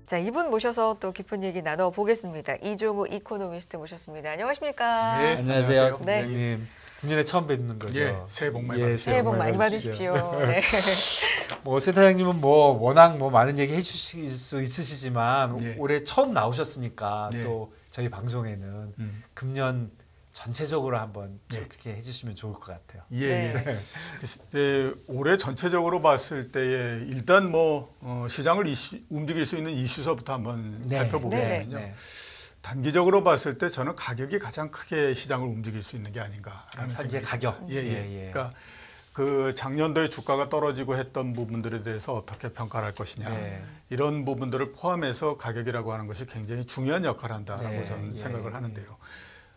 자, 이분 모셔서 또 깊은 얘기 나눠보겠습니다. 이종우 이코노미스트 모셨습니다. 안녕하십니까? 네, 안녕하세요, 네. 선생님. 금년에 처음 뵙는 거죠. 예, 새해 복 많이 예, 받으십시오. 새해 복 많이 받으십시오. 네. 뭐 센터장님은 뭐 워낙 뭐 많은 얘기 해주실 수 있으시지만 예. 올해 처음 나오셨으니까 예. 또 저희 방송에는 금년 전체적으로 한번 예. 그렇게 해주시면 좋을 것 같아요. 예, 네. 예. 글쎄, 올해 전체적으로 봤을 때에 일단 뭐 시장을 움직일 수 있는 이슈서부터 한번 네. 살펴보게 네, 네. 되면요. 네. 단기적으로 봤을 때 저는 가격이 가장 크게 시장을 움직일 수 있는 게 아닌가라는 현재 생각이 가격. 듭니다. 예, 예. 예. 그러니까 그 작년도에 주가가 떨어지고 했던 부분들에 대해서 어떻게 평가를 할 것이냐 네. 이런 부분들을 포함해서 가격이라고 하는 것이 굉장히 중요한 역할을 한다라고 네. 저는 예. 생각을 하는데요.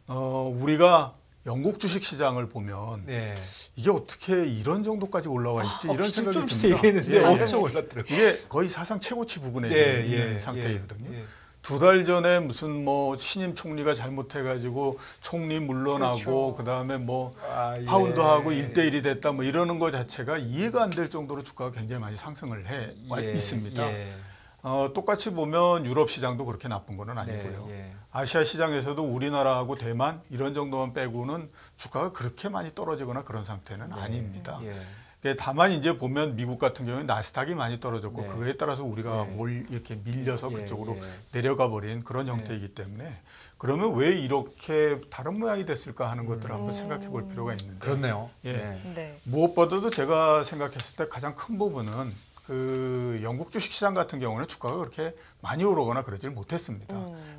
우리가 영국 주식 시장을 보면 네. 이게 어떻게 이런 정도까지 올라와 있지 이런 좀 생각이 전에 듭니다. 얘기했는데 예, 예. 엄청 올랐더라고요. 이게 거의 사상 최고치 부근에 예, 있는 예, 상태이거든요. 예. 두 달 전에 무슨 뭐 신임 총리가 잘못해가지고 총리 물러나고 그렇죠. 그다음에 뭐 예. 파운드하고 1대1이 됐다 뭐 이러는 거 자체가 이해가 안 될 정도로 주가가 굉장히 많이 상승을 해 있습니다. 예. 똑같이 보면 유럽 시장도 그렇게 나쁜 거는 아니고요. 예. 아시아 시장에서도 우리나라하고 대만 이런 정도만 빼고는 주가가 그렇게 많이 떨어지거나 그런 상태는 아닙니다. 다만 이제 보면 미국 같은 경우는 나스닥이 많이 떨어졌고 네. 그거에 따라서 우리가 네. 뭘 이렇게 밀려서 예, 그쪽으로 예. 내려가 버린 그런 형태이기 때문에 그러면 왜 이렇게 다른 모양이 됐을까 하는 것들을 한번 생각해 볼 필요가 있는데 그렇네요. 예. 네. 네. 무엇보다도 제가 생각했을 때 가장 큰 부분은 그 영국 주식시장 같은 경우는 주가가 그렇게 많이 오르거나 그러질 못했습니다.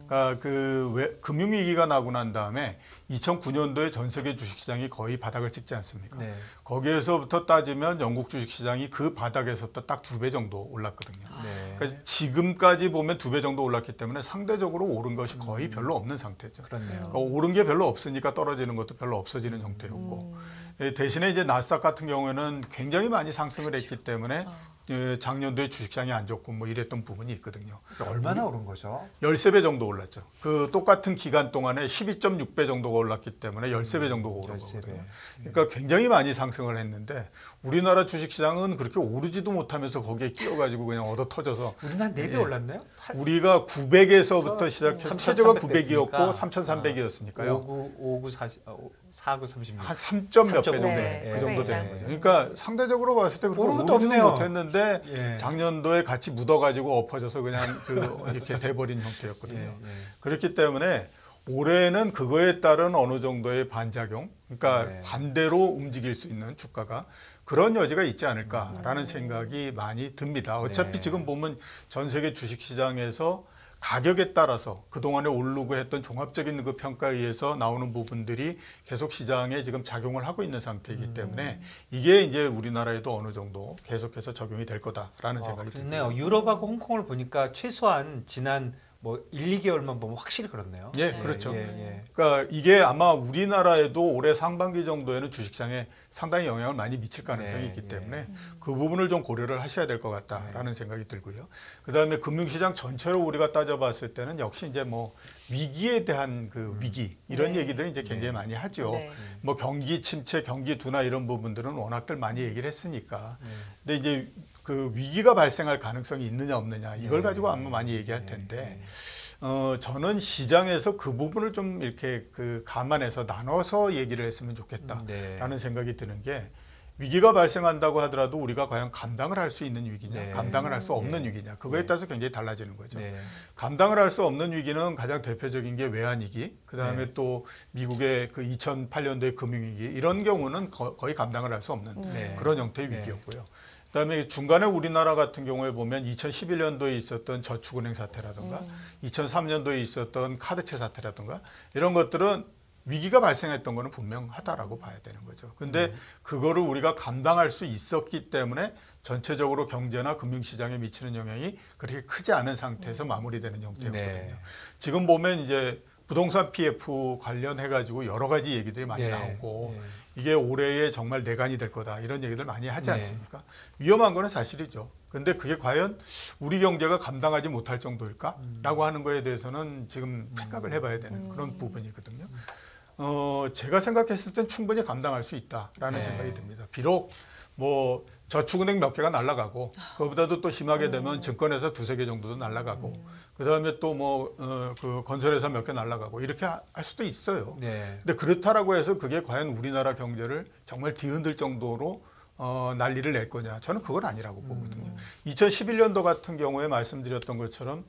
그러니까 그 금융위기가 나고 난 다음에 2009년도에 전 세계 주식시장이 거의 바닥을 찍지 않습니까? 네. 거기에서부터 따지면 영국 주식시장이 그 바닥에서부터 딱 2배 정도 올랐거든요. 네. 그래서 지금까지 보면 2배 정도 올랐기 때문에 상대적으로 오른 것이 거의 별로 없는 상태죠. 그렇네요. 그러니까 오른 게 별로 없으니까 떨어지는 것도 별로 없어지는 형태였고 대신에 이제 나스닥 같은 경우에는 굉장히 많이 상승을 했기 때문에 작년도에 주식시장이 안 좋고 뭐 이랬던 부분이 있거든요. 얼마나 오른 거죠? 13배 정도 올랐죠. 그 똑같은 기간 동안에 12.6배 정도가 올랐기 때문에 13배 정도가 오른 13배. 거거든요. 그러니까 굉장히 많이 상승을 했는데 우리나라 주식시장은 그렇게 오르지도 못하면서 거기에 끼어가지고 그냥 얻어 터져서 우리는 한 4배 올랐나요? 우리가 900에서부터 시작해서 최저가 900이었고 됐으니까. 3,300이었으니까요. 59 40 49 36. 한 3점 몇 배 정도 네, 그 세 정도 배 되는 이상. 거죠. 그러니까 상대적으로 봤을 때 그렇게 오른 것도 오르지도 없네요. 못했는데 예. 작년도에 같이 묻어가지고 엎어져서 그냥 이렇게 돼버린 형태였거든요. 예. 그렇기 때문에 올해는 그거에 따른 어느 정도의 반작용, 그러니까 네. 반대로 움직일 수 있는 주가가 그런 여지가 있지 않을까라는 생각이 많이 듭니다. 어차피 네. 지금 보면 전 세계 주식시장에서 가격에 따라서 그동안에 오르고 했던 종합적인 그 평가에 의해서 나오는 부분들이 계속 시장에 지금 작용을 하고 있는 상태이기 때문에 이게 이제 우리나라에도 어느 정도 계속해서 적용이 될 거다라는 생각이 듭니다. 그렇네요. 유럽하고 홍콩을 보니까 최소한 지난 뭐 1, 2개월만 보면 확실히 그렇네요. 예, 그렇죠. 예. 그러니까 이게 아마 우리나라에도 올해 상반기 정도에는 주식시장에 상당히 영향을 많이 미칠 가능성이 네, 있기 예. 때문에 그 부분을 좀 고려를 하셔야 될 것 같다라는 생각이 들고요. 그다음에 금융시장 전체로 우리가 따져봤을 때는 역시 이제 뭐 위기에 대한 그 위기 이런 네. 얘기들을 이제 굉장히 많이 하죠. 네. 뭐 경기 침체, 경기 둔화 이런 부분들은 워낙들 많이 얘기를 했으니까. 근데 이제 그 위기가 발생할 가능성이 있느냐 없느냐 이걸 가지고 아마 많이 얘기할 텐데 저는 시장에서 그 부분을 좀 이렇게 그 감안해서 나눠서 얘기를 했으면 좋겠다라는 생각이 드는 게 위기가 발생한다고 하더라도 우리가 과연 감당을 할 수 있는 위기냐, 네. 감당을 할 수 없는 위기냐, 그거에 네. 따라서 굉장히 달라지는 거죠. 네. 감당을 할 수 없는 위기는 가장 대표적인 게 외환위기, 그 다음에 네. 또 미국의 그 2008년도의 금융위기 이런 경우는 거의 감당을 할 수 없는 네. 그런 형태의 네. 위기였고요. 그다음에 중간에 우리나라 같은 경우에 보면 2011년도에 있었던 저축은행 사태라든가 2003년도에 있었던 카드채 사태라든가 이런 것들은 위기가 발생했던 거는 분명하다라고 봐야 되는 거죠. 근데 그거를 우리가 감당할 수 있었기 때문에 전체적으로 경제나 금융시장에 미치는 영향이 그렇게 크지 않은 상태에서 마무리되는 형태였거든요. 네. 지금 보면 이제 부동산 PF 관련해 가지고 여러 가지 얘기들이 많이 네. 나오고 네. 이게 올해의 정말 내관이 될 거다 이런 얘기들 많이 하지 네. 않습니까? 위험한 거는 사실이죠. 근데 그게 과연 우리 경제가 감당하지 못할 정도일까라고 하는 거에 대해서는 지금 생각을 해봐야 되는 그런 부분이거든요. 제가 생각했을 땐 충분히 감당할 수 있다라는 네. 생각이 듭니다. 비록 뭐 저축은행 몇 개가 날아가고 그거보다도 또 심하게 되면 증권회사 두세 개 정도도 날아가고 그다음에 또 뭐 그 건설회사 몇 개 날아가고 이렇게 할 수도 있어요. 네. 근데 그렇다라고 해서 그게 과연 우리나라 경제를 정말 뒤흔들 정도로 난리를 낼 거냐? 저는 그건 아니라고 보거든요. 2011년도 같은 경우에 말씀드렸던 것처럼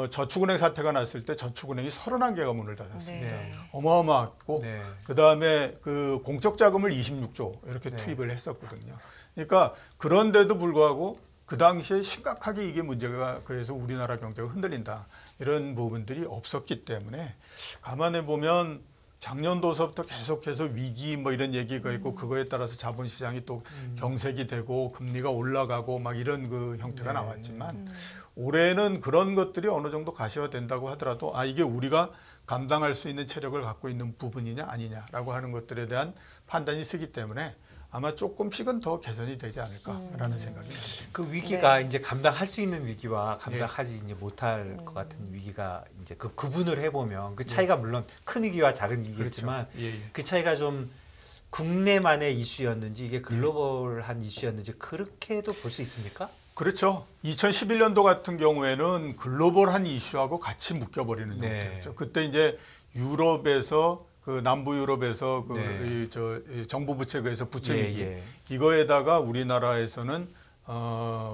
저축은행 사태가 났을 때 저축은행이 31개가 문을 닫았습니다. 네. 어마어마했고 네. 그다음에 그 공적 자금을 26조 이렇게 네. 투입을 했었거든요. 그러니까 그런데도 불구하고 그 당시에 심각하게 이게 문제가 그래서 우리나라 경제가 흔들린다 이런 부분들이 없었기 때문에 감안해 보면 작년도서부터 계속해서 위기 뭐 이런 얘기가 있고 그거에 따라서 자본시장이 또 경색이 되고 금리가 올라가고 막 이런 그 형태가 네. 나왔지만 올해는 그런 것들이 어느 정도 가시화된다고 하더라도 이게 우리가 감당할 수 있는 체력을 갖고 있는 부분이냐 아니냐라고 하는 것들에 대한 판단이 쓰기 때문에 아마 조금씩은 더 개선이 되지 않을까라는 생각이 듭니다. 그 위기가 네. 이제 감당할 수 있는 위기와 감당하지 이제 못할 것 같은 위기가 이제 그 구분을 해보면 그 차이가 물론 큰 위기와 작은 위기겠지만 그렇죠. 예, 예. 그 차이가 좀 국내만의 이슈였는지 이게 글로벌한 이슈였는지 그렇게도 볼 수 있습니까? 그렇죠. 2011년도 같은 경우에는 글로벌한 이슈하고 같이 묶여버리는 네. 형태였죠. 그때 이제 유럽에서 그 남부 유럽에서 네. 이 정부 부채에서 부채 예, 위기 예. 이거에다가 우리나라에서는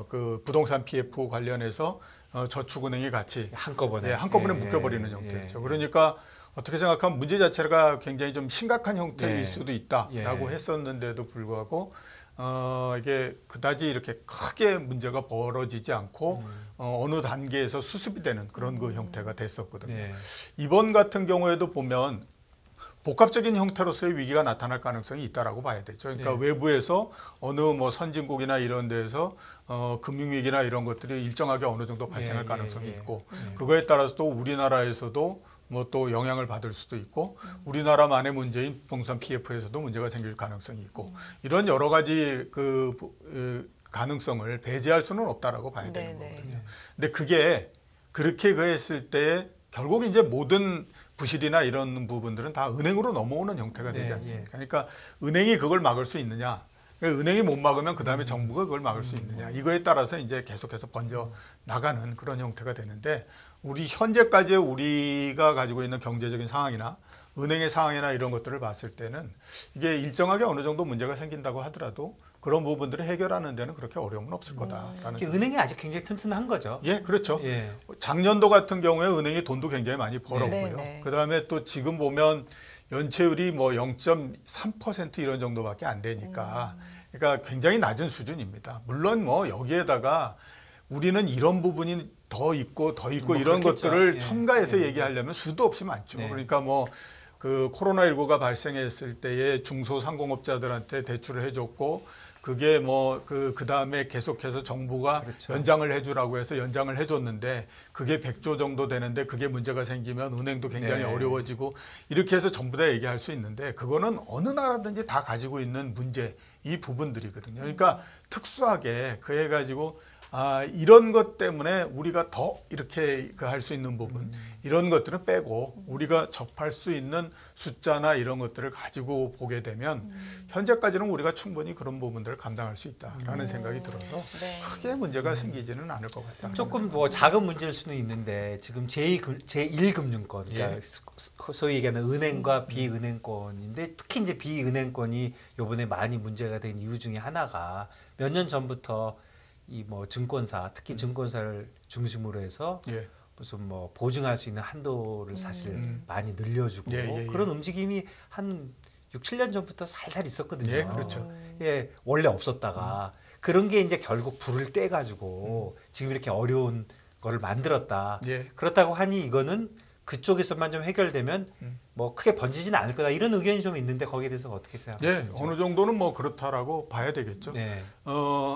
그 부동산 PF 관련해서 저축은행이 같이 한꺼번에 한꺼번에 예, 묶여버리는 예, 형태였죠. 예. 그러니까 어떻게 생각하면 문제 자체가 굉장히 좀 심각한 형태일 네. 수도 있다라고 예. 했었는데도 불구하고 이게 그다지 이렇게 크게 문제가 벌어지지 않고 어느 단계에서 수습이 되는 그런 그 형태가 됐었거든요. 네. 이번 같은 경우에도 보면 복합적인 형태로서의 위기가 나타날 가능성이 있다라고 봐야 되죠. 그러니까 네. 외부에서 어느 뭐 선진국이나 이런 데서 금융위기나 이런 것들이 일정하게 어느 정도 발생할 예, 가능성이 예, 예. 있고 그거에 따라서 또 우리나라에서도 뭐 또 영향을 받을 수도 있고 우리나라만의 문제인 부동산 PF에서도 문제가 생길 가능성이 있고 이런 여러 가지 그 가능성을 배제할 수는 없다라고 봐야 되는 네네. 거거든요. 근데 그게 그렇게 했을 때 결국 이제 모든 부실이나 이런 부분들은 다 은행으로 넘어오는 형태가 되지 네, 않습니까? 그러니까 은행이 그걸 막을 수 있느냐? 그러니까 은행이 못 막으면 그 다음에 정부가 그걸 막을 수 있느냐? 이거에 따라서 이제 계속해서 번져 나가는 그런 형태가 되는데 우리 현재까지 우리가 가지고 있는 경제적인 상황이나 은행의 상황이나 이런 것들을 봤을 때는 이게 일정하게 어느 정도 문제가 생긴다고 하더라도 그런 부분들을 해결하는 데는 그렇게 어려움은 없을 거다라는. 이게 은행이 아직 굉장히 튼튼한 거죠. 예, 그렇죠. 예. 작년도 같은 경우에 은행이 돈도 굉장히 많이 벌었고요. 네, 네. 그다음에 또 지금 보면 연체율이 뭐 0.3% 이런 정도밖에 안 되니까 그러니까 굉장히 낮은 수준입니다. 물론 뭐 여기에다가 우리는 이런 부분이 더 있고 뭐 이런 그렇겠죠. 것들을 예. 첨가해서 예. 얘기하려면 수도 없이 많죠. 네. 그러니까 뭐 그 코로나19가 발생했을 때에 중소상공업자들한테 대출을 해줬고 그게 뭐 그다음에 계속해서 정부가 그렇죠. 연장을 해주라고 해서 연장을 해줬는데 그게 100조 정도 되는데 그게 문제가 생기면 은행도 굉장히 네. 어려워지고 이렇게 해서 전부 다 얘기할 수 있는데 그거는 어느 나라든지 다 가지고 있는 문제 이 부분들이거든요. 그러니까 특수하게 그 해가지고 이런 것 때문에 우리가 더 이렇게 할 수 있는 부분 이런 것들은 빼고 우리가 접할 수 있는 숫자나 이런 것들을 가지고 보게 되면 현재까지는 우리가 충분히 그런 부분들을 감당할 수 있다라는 생각이 들어서 네. 크게 문제가 생기지는 않을 것 같다. 조금 뭐 작은 문제일 수는 있는데 지금 제1금융권 그러니까 예. 소위 얘기하는 은행과 비은행권인데 특히 이제 비은행권이 이번에 많이 문제가 된 이유 중에 하나가 몇 년 전부터 이 뭐 증권사 특히 증권사를 중심으로 해서 예. 무슨 뭐 보증할 수 있는 한도를 사실 많이 늘려주고 예. 그런 움직임이 한 6, 7년 전부터 살살 있었거든요. 예, 그렇죠. 예, 원래 없었다가 그런 게 이제 결국 불을 떼 가지고 지금 이렇게 어려운 거를 만들었다. 예. 그렇다고 하니 이거는 그쪽에서만 좀 해결되면 뭐 크게 번지지는 않을 거다. 이런 의견이 좀 있는데 거기에 대해서 어떻게 예, 생각하세요? 어느 정도는 뭐 그렇다라고 봐야 되겠죠. 네.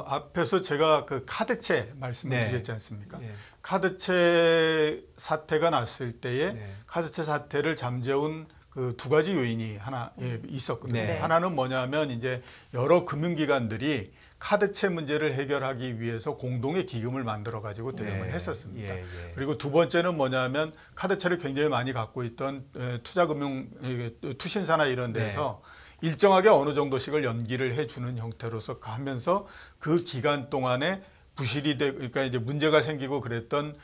앞에서 제가 그 카드채 말씀을 네. 드렸지 않습니까? 예. 카드채 사태가 났을 때에 네. 카드채 사태를 잠재운 그 두 가지 요인이 하나 있었거든요. 네. 하나는 뭐냐면 이제 여러 금융기관들이 카드채 문제를 해결하기 위해서 공동의 기금을 만들어 가지고 대응을 네. 했었습니다. 예, 예. 그리고 두 번째는 뭐냐면 카드채를 굉장히 많이 갖고 있던 투자금융 투신사나 이런 데서 일정하게 어느 정도씩을 연기를 해주는 형태로서 가면서 그 기간 동안에 부실이 되고 그러니까 이제 문제가 생기고 그랬던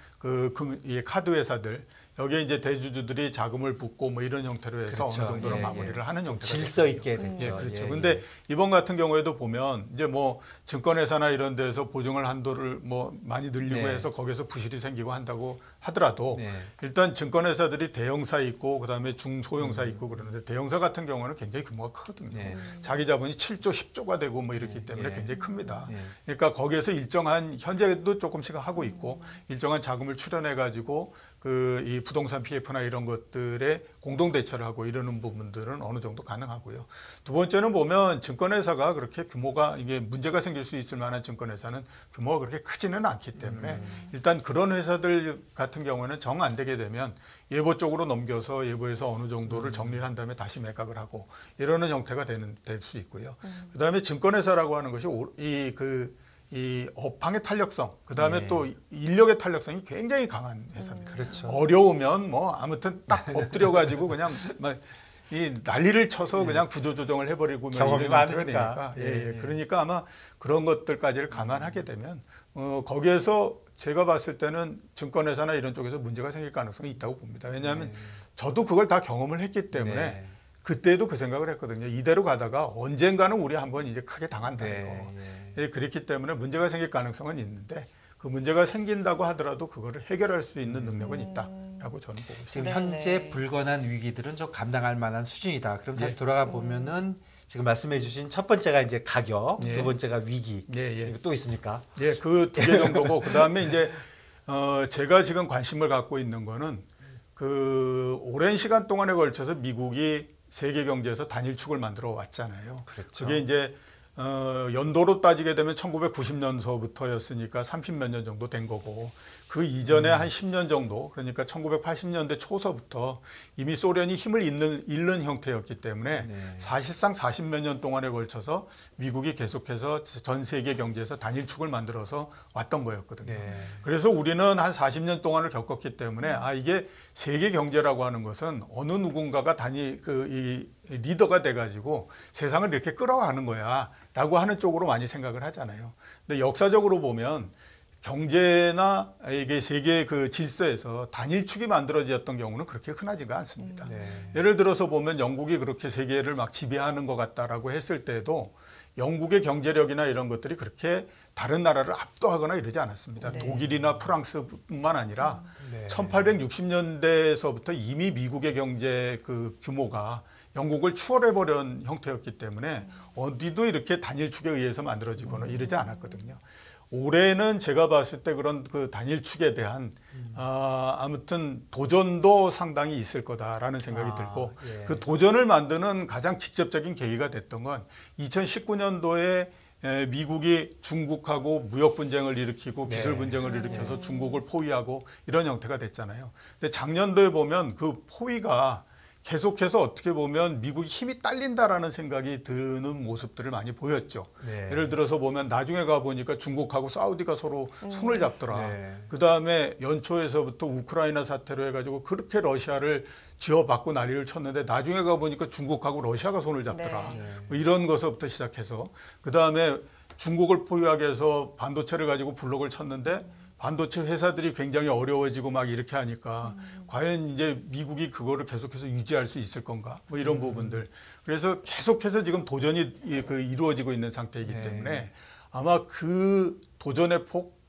이 카드 회사들 여기에 이제 대주주들이 자금을 붓고 뭐 이런 형태로 해서 그렇죠. 어느 정도는 예, 마무리를 예. 하는 형태가 질서 있게 됐거든요. 됐죠. 예, 그렇죠. 예, 근데 예. 이번 같은 경우에도 보면 이제 뭐 증권회사나 이런 데서 보증을 한도를 뭐 많이 늘리고 네. 해서 거기서 부실이 생기고 한다고 하더라도 네. 일단 증권회사들이 대형사 있고 그다음에 중소형사 있고 그러는데 대형사 같은 경우는 굉장히 규모가 크거든요. 네. 자기 자본이 7조, 10조가 되고 뭐 이렇기 네. 때문에 네. 굉장히 큽니다. 네. 그러니까 거기에서 일정한 현재도 조금씩 하고 있고 일정한 자금을 출연해 가지고 이 부동산 PF나 이런 것들에 공동 대처를 하고 이러는 부분들은 어느 정도 가능하고요. 두 번째는 보면 증권회사가 그렇게 규모가 이게 문제가 생길 수 있을 만한 증권회사는 규모가 그렇게 크지는 않기 때문에 일단 그런 회사들 같은 경우는 정 안 되게 되면 예보 쪽으로 넘겨서 예보에서 어느 정도를 정리를 한 다음에 다시 매각을 하고 이러는 형태가 될 수 있고요. 그다음에 증권회사라고 하는 것이 이 업황의 탄력성, 그다음에 네. 또 인력의 탄력성이 굉장히 강한 회사입니다. 그렇죠. 어려우면 뭐 아무튼 딱 엎드려 가지고 그냥 막 이 난리를 쳐서 그냥 구조 조정을 해버리고 뭐 경험이 이런 형태가 많으니까. 되니까 예. 그러니까 아마 그런 것들까지를 감안하게 되면 거기에서 제가 봤을 때는 증권회사나 이런 쪽에서 문제가 생길 가능성이 있다고 봅니다. 왜냐하면 저도 그걸 다 경험을 했기 때문에 네. 그때도 그 생각을 했거든요. 이대로 가다가 언젠가는 우리 한번 이제 크게 당한다 이거. 네. 예, 그렇기 때문에 문제가 생길 가능성은 있는데 그 문제가 생긴다고 하더라도 그거를 해결할 수 있는 능력은 있다라고 저는 보고 지금 있습니다. 현재 불건한 위기들은 좀 감당할 만한 수준이다. 그럼 다시 돌아가 보면은 지금 말씀해주신 첫 번째가 이제 가격, 예. 두 번째가 위기. 예, 예. 이거 또 있습니까? 예, 그 두 개 정도고 그다음에 이제 제가 지금 관심을 갖고 있는 거는 그 오랜 시간 동안에 걸쳐서 미국이 세계 경제에서 단일축을 만들어 왔잖아요. 그렇죠. 그게 이제 연도로 따지게 되면 1990년서부터였으니까 30몇 년 정도 된 거고 그 이전에 한 10년 정도 그러니까 1980년대 초서부터 이미 소련이 힘을 잃는 형태였기 때문에 네. 사실상 40몇 년 동안에 걸쳐서 미국이 계속해서 전 세계 경제에서 단일축을 만들어서 왔던 거였거든요. 네. 그래서 우리는 한 40년 동안을 겪었기 때문에 이게 세계 경제라고 하는 것은 어느 누군가가 이 리더가 돼가지고 세상을 이렇게 끌어가는 거야라고 하는 쪽으로 많이 생각을 하잖아요. 근데 역사적으로 보면 경제나 이게 세계 그 질서에서 단일축이 만들어졌던 경우는 그렇게 흔하지가 않습니다. 네. 예를 들어서 보면 영국이 그렇게 세계를 막 지배하는 것 같다라고 했을 때도 영국의 경제력이나 이런 것들이 그렇게 다른 나라를 압도하거나 이러지 않았습니다. 네. 독일이나 프랑스뿐만 아니라 네. 1860년대에서부터 이미 미국의 경제 그 규모가 영국을 추월해버린 형태였기 때문에 어디도 이렇게 단일축에 의해서 만들어지거나 이러지 않았거든요. 올해는 제가 봤을 때 그런 그 단일축에 대한 아무튼 도전도 상당히 있을 거다라는 생각이 들고 예. 그 도전을 만드는 가장 직접적인 계기가 됐던 건 2019년도에 미국이 중국하고 무역 분쟁을 일으키고 네. 기술 분쟁을 일으켜서 중국을 포위하고 이런 형태가 됐잖아요. 근데 작년도에 보면 그 포위가 계속해서 어떻게 보면 미국이 힘이 딸린다라는 생각이 드는 모습들을 많이 보였죠. 네. 예를 들어서 보면 나중에 가보니까 중국하고 사우디가 서로 손을 잡더라. 네. 그다음에 연초에서부터 우크라이나 사태로 해가지고 그렇게 러시아를 쥐어받고 난리를 쳤는데 나중에 가보니까 중국하고 러시아가 손을 잡더라. 네. 뭐 이런 것부터 시작해서 그다음에 중국을 포위하기 위해서 반도체를 가지고 블록을 쳤는데 반도체 회사들이 굉장히 어려워지고 막 이렇게 하니까 과연 이제 미국이 그거를 계속해서 유지할 수 있을 건가 뭐 이런 부분들 그래서 계속해서 지금 도전이 이루어지고 있는 상태이기 네. 때문에 아마 그 도전의 폭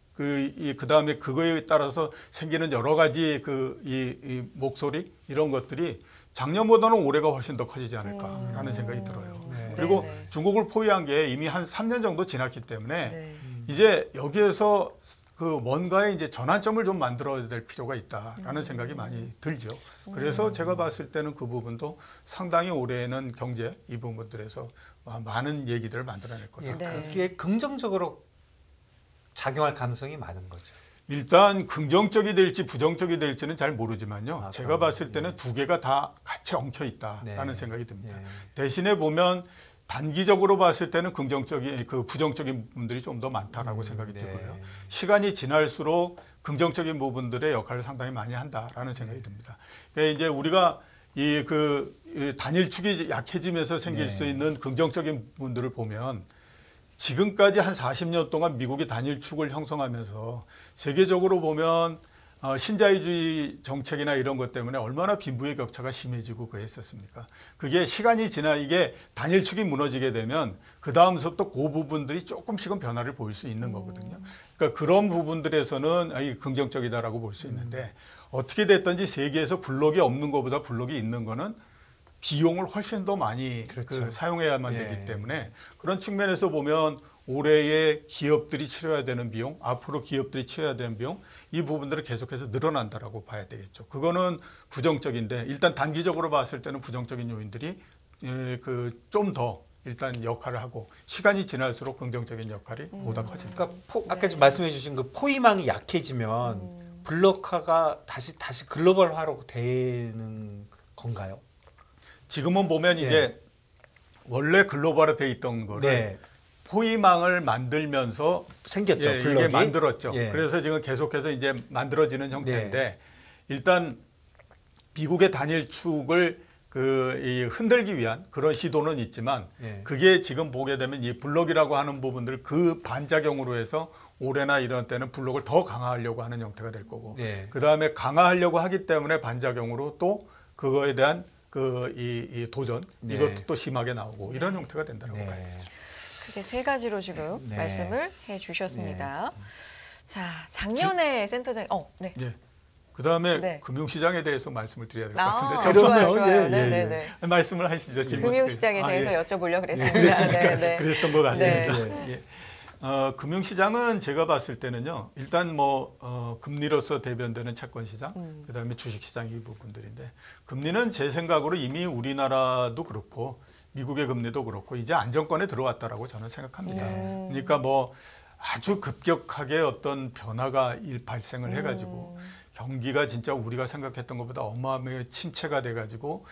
그다음에 그거에 따라서 생기는 여러 가지 이 목소리 이런 것들이 작년보다는 올해가 훨씬 더 커지지 않을까라는 생각이 들어요. 네. 그리고 네. 중국을 포위한 게 이미 한 3년 정도 지났기 때문에 네. 이제 여기에서 그 뭔가의 이제 전환점을 좀 만들어야 될 필요가 있다라는 생각이 많이 들죠. 그래서 제가 봤을 때는 그 부분도 상당히 올해는 경제 이 부분들에서 많은 얘기들을 만들어낼 거다. 예, 네. 그게 긍정적으로 작용할 가능성이 많은 거죠. 일단 긍정적이 될지 부정적이 될지는 잘 모르지만요. 제가 그럼, 봤을 때는 두 개가 다 같이 엉켜 있다라는 네. 생각이 듭니다. 예. 대신에 보면 단기적으로 봤을 때는 부정적인 부분들이 좀 더 많다라고 생각이 네. 들고요. 시간이 지날수록 긍정적인 부분들의 역할을 상당히 많이 한다라는 생각이 듭니다. 그러니까 이제 우리가 이 단일축이 약해지면서 생길 수 있는 긍정적인 부분들을 보면 지금까지 한 40년 동안 미국이 단일축을 형성하면서 세계적으로 보면 신자유주의 정책이나 이런 것 때문에 얼마나 빈부의 격차가 심해지고 그랬었습니까? 그게 시간이 지나 이게 단일축이 무너지게 되면 그 다음부터 그 부분들이 조금씩은 변화를 보일 수 있는 거거든요. 그러니까 그런 부분들에서는 긍정적이다라고 볼 수 있는데 어떻게 됐든지 세계에서 블록이 없는 것보다 블록이 있는 거는 비용을 훨씬 더 많이 사용해야만 되기 때문에 그런 측면에서 보면 올해의 기업들이 치러야 되는 비용, 앞으로 기업들이 치러야 되는 비용 이 부분들은 계속해서 늘어난다라고 봐야 되겠죠. 그거는 부정적인데 일단 단기적으로 봤을 때는 부정적인 요인들이 좀 더 일단 역할을 하고 시간이 지날수록 긍정적인 역할이 보다 커집니다. 그러니까 아까 말씀해 주신 그 포위망이 약해지면 블록화가 다시 글로벌화로 되는 건가요? 지금은 보면 이제 원래 글로벌화돼 있던 거를 포위망을 만들면서 생겼죠. 블록이. 이게 만들었죠. 그래서 지금 계속해서 이제 만들어지는 형태인데 일단 미국의 단일축을 흔들기 위한 그런 시도는 있지만 그게 지금 보게 되면 이 블록이라고 하는 부분들 그 반작용으로 해서 올해나 이런 때는 블록을 더 강화하려고 하는 형태가 될 거고 그다음에 강화하려고 하기 때문에 반작용으로 또 그거에 대한 이 도전 이것도 또 심하게 나오고 이런 형태가 된다고 봐야겠죠. 크게 세 가지로 지금 말씀을 해주셨습니다. 자, 작년에 센터장 그다음에 금융시장에 대해서 말씀을 드려야 될 것 같은데. 좋아요. 네네네. 말씀을 하시죠. 금융시장에 대해서 여쭤보려고 그랬습니다. 그랬던 것 같습니다. 금융시장은 제가 봤을 때는요. 일단 금리로서 대변되는 채권시장, 그다음에 주식시장 이 부분들인데 금리는 제 생각으로 이미 우리나라도 그렇고 미국의 금리도 그렇고 이제 안정권에 들어왔다라고 저는 생각합니다. 그러니까 아주 급격하게 어떤 변화가 발생을 해가지고 경기가 진짜 우리가 생각했던 것보다 어마어마하게 침체가 돼가지고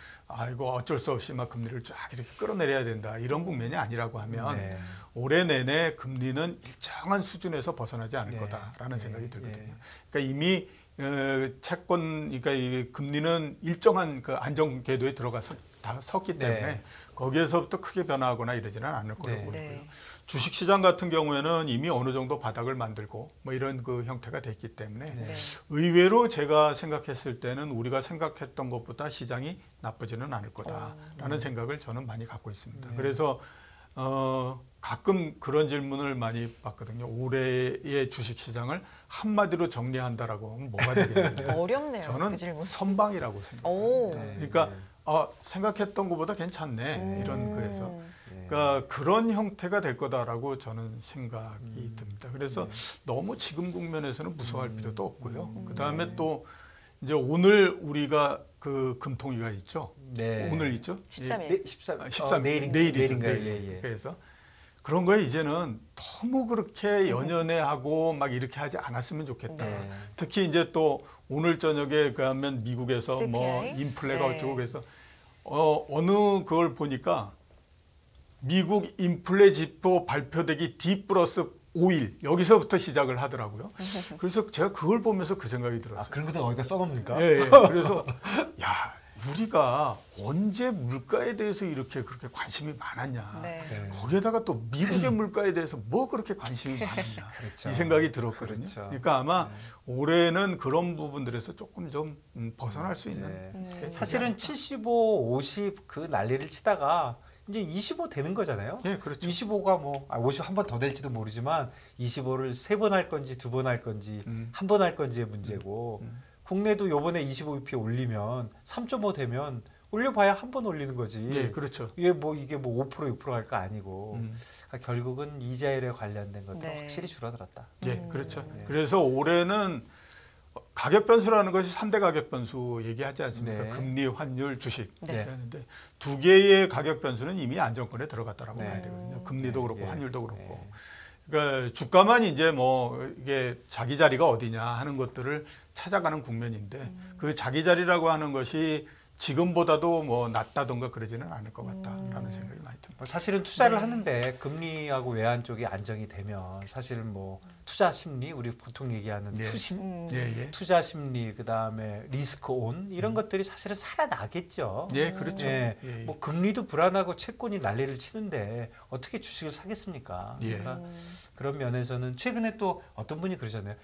이거 어쩔 수 없이 막 금리를 쫙 이렇게 끌어내려야 된다 이런 국면이 아니라고 하면 올해 내내 금리는 일정한 수준에서 벗어나지 않을 거다라는 생각이 들거든요. 그러니까 이미 그러니까 이 금리는 일정한 그 안정 궤도에 들어가서 다 섰기 때문에 거기에서부터 크게 변화하거나 이러지는 않을 거라고 보고요. 주식시장 같은 경우에는 이미 어느 정도 바닥을 만들고 이런 그 형태가 됐기 때문에 의외로 제가 생각했을 때는 우리가 생각했던 것보다 시장이 나쁘지는 않을 거다라는 생각을 저는 많이 갖고 있습니다. 그래서 가끔 그런 질문을 많이 받거든요. 올해의 주식시장을 한마디로 정리한다라고 하면 뭐가 되겠느냐. 어렵네요. 저는 그 질문. 선방이라고 생각합니다. 그러니까 생각했던 것보다 괜찮네 이런 거에서 그러니까 그런 형태가 될 거다라고 저는 생각이 듭니다. 그래서 너무 지금 국면에서는 무서워할 필요도 없고요. 그 다음에 또 이제 오늘 우리가 그 금통위가 있죠. 오늘 있죠. 13일. 13일 내일이죠. 그래서 그런 거에 이제는 너무 그렇게 연연해하고 막 이렇게 하지 않았으면 좋겠다. 특히 이제 또 오늘 저녁에 가면 미국에서 CPI? 인플레가 어쩌고 그래서 어느 그걸 보니까 미국 인플레 지표 발표되기 D+5일 여기서부터 시작을 하더라고요. 그래서 제가 그걸 보면서 그 생각이 들었어요. 그런 것도 어디다 써놓습니까? 그래서 우리가 언제 물가에 대해서 그렇게 관심이 많았냐. 거기에다가 또 미국의 물가에 대해서 뭐 그렇게 관심이 많았냐. 이 생각이 들었거든요. 그러니까 아마 올해는 그런 부분들에서 조금 좀 벗어날 수 있는. 사실은 75, 50 그 난리를 치다가 이제 25 되는 거잖아요. 그렇죠. 25가 50 한 번 더 될지도 모르지만 25를 3번 할 건지 2번 할 건지 1번 할 건지의 문제고 국내도 요번에 25bp 올리면 3.5 되면 올려봐야 한 번 올리는 거지. 그렇죠. 이게 5% 6% 갈 거 아니고 결국은 이자율에 관련된 것도 확실히 줄어들었다. 그렇죠. 그래서 올해는 가격 변수라는 것이 3대 가격 변수 얘기하지 않습니까? 금리, 환율, 주식. 그런데 두 개의 가격 변수는 이미 안정권에 들어갔다라고 봐야 되거든요. 금리도 그렇고 환율도 그렇고. 그러니까 주가만 이제 이게 자기 자리가 어디냐 하는 것들을 찾아가는 국면인데 그 자기 자리라고 하는 것이 지금보다도 뭐 낮다던가 그러지는 않을 것 같다라는 생각이 많이 듭니다. 사실은 투자를 네. 하는데 금리하고 외환 쪽이 안정이 되면 사실은 뭐 투자 심리 우리 보통 얘기하는 예. 투심 예. 투자 심리 그다음에 리스크 온 이런 것들이 사실은 살아나겠죠. 예, 그렇죠. 예. 예. 뭐 금리도 불안하고 채권이 난리를 치는데 어떻게 주식을 사겠습니까? 예. 그러니까 그런 면에서는 최근에 또 어떤 분이 그러잖아요.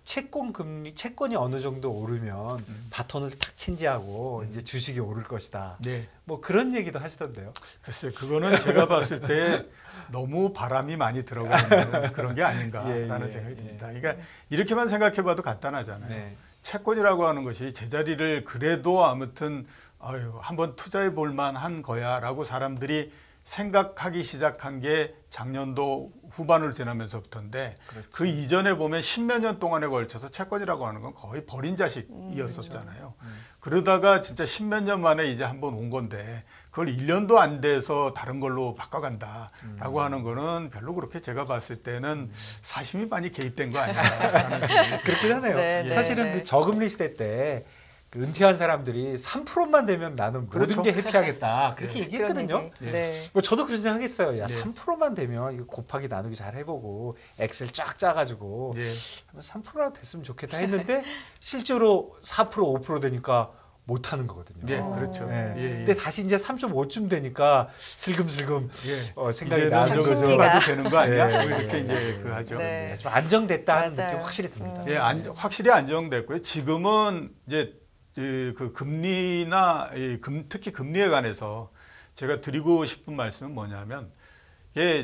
채권이 어느 정도 오르면 바톤을 탁 친지하고 이제 주식이 오를 것이다. 네. 뭐 그런 얘기도 하시던데요. 글쎄요, 그거는 제가 봤을 때 너무 바람이 많이 들어가 있는 그런 게 아닌가라는 예. 생각이 듭니다. 그러니까 이렇게만 생각해봐도 간단하잖아요. 네. 채권이라고 하는 것이 제자리를 그래도 아무튼 한번 투자해 볼 만한 거야라고 사람들이 생각하기 시작한 게 작년도 후반을 지나면서부터인데 그렇죠. 그 이전에 보면 십몇 년 동안에 걸쳐서 채권이라고 하는 건 거의 버린 자식이었었잖아요. 그러다가 진짜 십몇 년 만에 이제 한번 온 건데 그걸 1년도 안 돼서 다른 걸로 바꿔간다라고 하는 거는 별로 그렇게 제가 봤을 때는 사심이 많이 개입된 거 아니냐라는 생각이 그렇긴 하네요. 네, 사실은 네. 그 저금리 시대 때 그 은퇴한 사람들이 3%만 되면 나는 그렇죠. 모든 게 해피하겠다 그렇게 그런 얘기했거든요. 얘기. 네. 뭐 저도 그런 생각 하겠어요. 야, 네. 3%만 되면 이거 곱하기 나누기 잘 해보고 엑셀 쫙 짜가지고 예. 3%라 됐으면 좋겠다 했는데 실제로 4% 5% 되니까 못 하는 거거든요. 예, 그렇죠. 네. 예, 예. 근데 다시 이제 3.5쯤 되니까 슬금슬금 예. 생각이 이제는 나는 좀 거죠. 심리가. 봐도 되는 거 아니야? 예, 뭐 이렇게 예, 이제 예, 그 하죠. 네. 좀 안정됐다는 맞아요. 느낌 확실히 듭니다. 예, 확실히 안정됐고요. 지금은 이제 그 금리나 특히 금리에 관해서 제가 드리고 싶은 말씀은 뭐냐면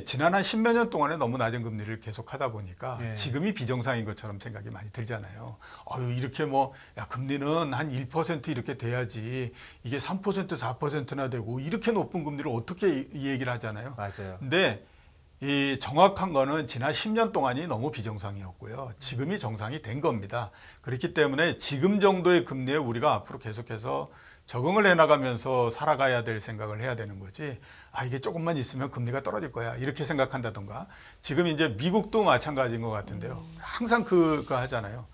지난 한 십몇 년 동안에 너무 낮은 금리를 계속 하다 보니까 예. 지금이 비정상인 것처럼 생각이 많이 들잖아요. 이렇게 뭐 금리는 한 1% 이렇게 돼야지 이게 3% 4%나 되고 이렇게 높은 금리를 어떻게 얘기를 하잖아요. 맞아요. 근데 이 정확한 거는 지난 10년 동안이 너무 비정상이었고요. 지금이 정상이 된 겁니다. 그렇기 때문에 지금 정도의 금리에 우리가 앞으로 계속해서 적응을 해나가면서 살아가야 될 생각을 해야 되는 거지. 이게 조금만 있으면 금리가 떨어질 거야. 이렇게 생각한다던가. 지금 이제 미국도 마찬가지인 것 같은데요. 항상 그거 하잖아요.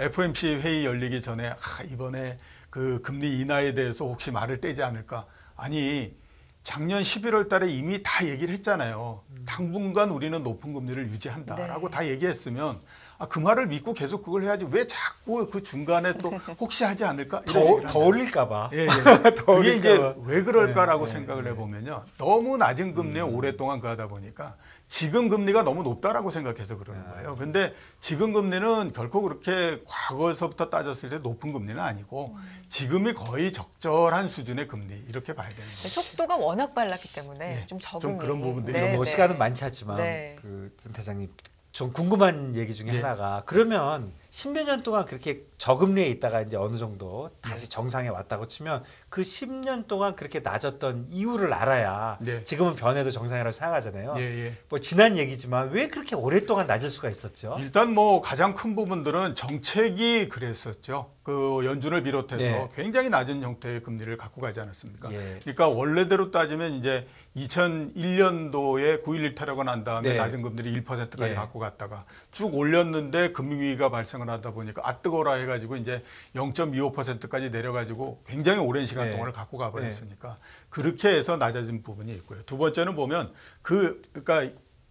FOMC 회의 열리기 전에 이번에 그 금리 인하에 대해서 혹시 말을 떼지 않을까. 아니 작년 11월 달에 이미 다 얘기를 했잖아요. 당분간 우리는 높은 금리를 유지한다라고 네. 다 얘기했으면 그 말을 믿고 계속 그걸 해야지 왜 자꾸 그 중간에 또 혹시 하지 않을까? 이런 얘기를 더 올릴까봐. 예, 예. 더 그게 이제 올릴까봐. 왜 그럴까라고 네, 생각을 해보면요. 너무 낮은 금리에 오랫동안 그 하다 보니까 지금 금리가 너무 높다라고 생각해서 그러는 거예요. 근데 지금 금리는 결코 그렇게 과거에서부터 따졌을 때 높은 금리는 아니고 지금이 거의 적절한 수준의 금리 이렇게 봐야 되는 거죠. 속도가 워낙 빨랐기 때문에 예, 좀 좀 적응이. 그런 부분들이 네, 뭐 네. 시간은 많지 않지만 네. 그 대장님 좀 궁금한 얘기 중에 예. 하나가 그러면 십몇 년 동안 그렇게 저금리에 있다가 이제 어느 정도 다시 정상에 왔다고 치면 그 10년 동안 그렇게 낮았던 이유를 알아야 네. 지금은 변해도 정상이라고 생각하잖아요. 예, 예. 뭐 지난 얘기지만 왜 그렇게 오랫동안 낮을 수가 있었죠? 일단 뭐 가장 큰 부분들은 정책이 그랬었죠. 그 연준을 비롯해서 네. 굉장히 낮은 형태의 금리를 갖고 가지 않았습니까? 예. 그러니까 원래대로 따지면 이제 2001년도에 9.11 테러가 난 다음에 네. 낮은 금리를 1%까지 예. 갖고 갔다가 쭉 올렸는데 금융위기가 발생을 하다 보니까 뜨거라 해가지고 이제 0.25%까지 내려가지고 굉장히 오랜 시간 네. 동안을 갖고 가버렸으니까 그렇게 해서 낮아진 부분이 있고요. 두 번째는 보면 그러니까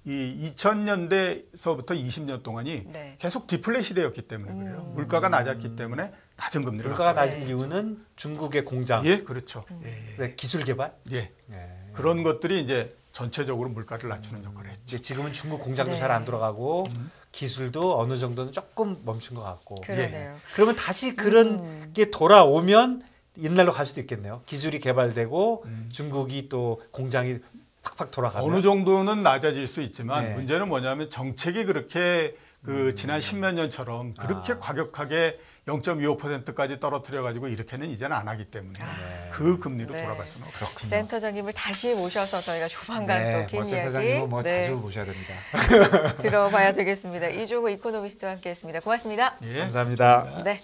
이 2000년대서부터 20년 동안이 네. 계속 디플레 시대였기 때문에 그래요. 물가가 낮았기 때문에 낮은 금리를 물가가 갖고 낮은 이유는 중국의 공장, 예, 그렇죠. 예, 예. 기술 개발. 예. 예. 그런 것들이 이제 전체적으로 물가를 낮추는 역할을 했죠. 이제 지금은 중국 공장도 네. 잘 안 돌아가고 기술도 어느 정도는 조금 멈춘 것 같고. 그러네요. 그러면 다시 그런 게 돌아오면 옛날로 갈 수도 있겠네요. 기술이 개발되고 중국이 또 공장이 팍팍 돌아가면. 어느 정도는 낮아질 수 있지만 네. 문제는 뭐냐면 정책이 그렇게 그 지난 십몇 년처럼 그렇게 과격하게 0.25%까지 떨어뜨려 가지고 이렇게는 이제는 안 하기 때문에 그 금리로 네. 돌아갈 수는 없죠. 센터장님을 다시 모셔서 저희가 조만간 또 긴 이야기 센터장님은 뭐 네, 자주 모셔야 됩니다. 들어봐야 되겠습니다. 이종우 이코노미스트와 함께했습니다. 고맙습니다. 예. 감사합니다. 네.